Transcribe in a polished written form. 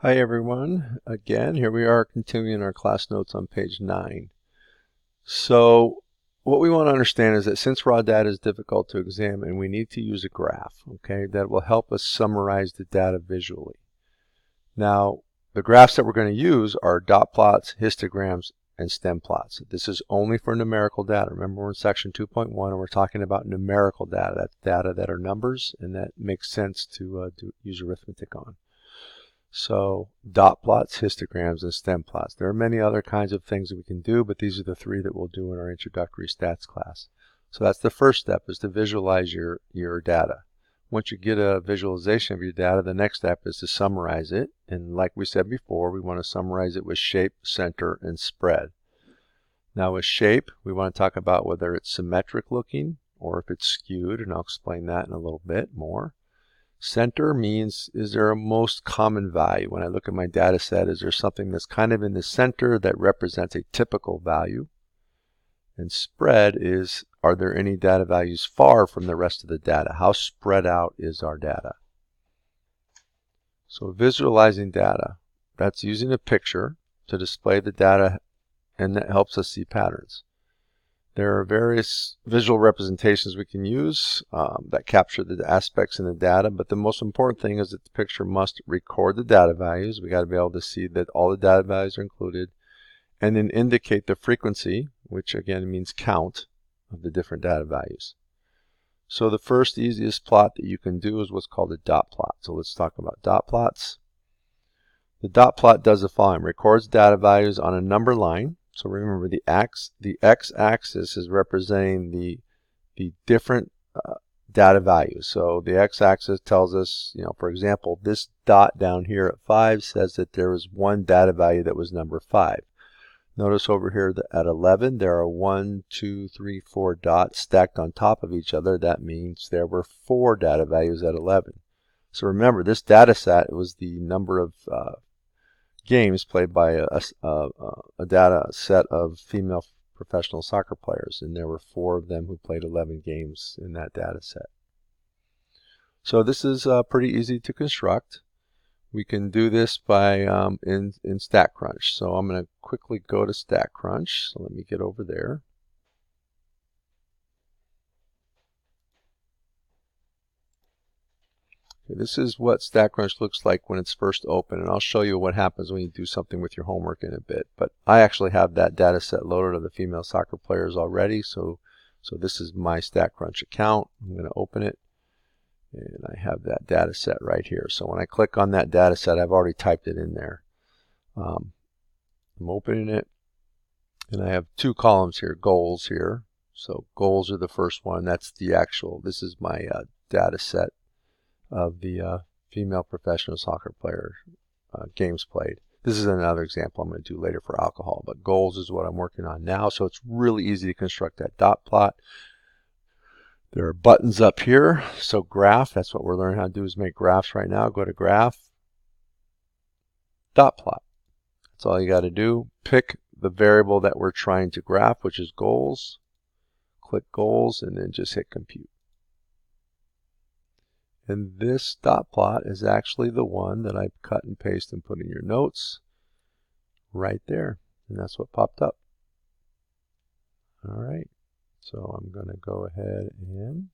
Hi everyone, again here we are continuing our class notes on page 9. So what we want to understand is that since raw data is difficult to examine, we need to use a graph, okay, that will help us summarize the data visually. Now the graphs that we're going to use are dot plots, histograms, and stem plots. This is only for numerical data. Remember, we're in section 2.1 and we're talking about numerical data. That's data that are numbers and that makes sense to use arithmetic on. So dot plots, histograms, and stem plots. There are many other kinds of things that we can do, but these are the three that we'll do in our introductory stats class. So that's the first step, is to visualize your data. Once you get a visualization of your data, the next step is to summarize it. And like we said before, we want to summarize it with shape, center, and spread. Now with shape, we want to talk about whether it's symmetric looking or if it's skewed, and I'll explain that in a little bit more. Center means, is there a most common value? When I look at my data set, is there something that's kind of in the center that represents a typical value? And spread is, are there any data values far from the rest of the data? How spread out is our data? So visualizing data, that's using a picture to display the data, and that helps us see patterns. There are various visual representations we can use that capture the aspects in the data, but the most important thing is that the picture must record the data values. We got to be able to see that all the data values are included, and then indicate the frequency, which again means count, of the different data values. So the first easiest plot that you can do is what's called a dot plot. So let's talk about dot plots. The dot plot does the following: records data values on a number line. So remember, the x-axis is representing the different data values. So the x-axis tells us, for example, this dot down here at 5 says that there was one data value that was number 5. Notice over here that at 11 there are 1, 2, 3, 4 dots stacked on top of each other. That means there were 4 data values at 11. So remember, this data set was the number of games played by a data set of female professional soccer players, and there were 4 of them who played 11 games in that data set. So this is pretty easy to construct. We can do this by in StatCrunch. So I'm going to quickly go to StatCrunch. So let me get over there. Okay, this is what StatCrunch looks like when it's first open, and I'll show you what happens when you do something with your homework in a bit. But I actually have that data set loaded of the female soccer players already, so this is my StatCrunch account. I'm going to open it, and I have that data set right here. So when I click on that data set, I've already typed it in there. I'm opening it, and I have 2 columns here, goals here. So goals are the first one. That's the actual, this is my data set of the female professional soccer player games played. This is another example I'm going to do later for alcohol, but goals is what I'm working on now. So it's really easy to construct that dot plot. There are buttons up here. So graph, that's what we're learning how to do, is make graphs right now. Go to graph, dot plot. That's all you got to do. Pick the variable that we're trying to graph, which is goals. Click goals and then just hit compute. And this dot plot is actually the one that I cut and paste and put in your notes right there. And that's what popped up. All right. So I'm going to go ahead and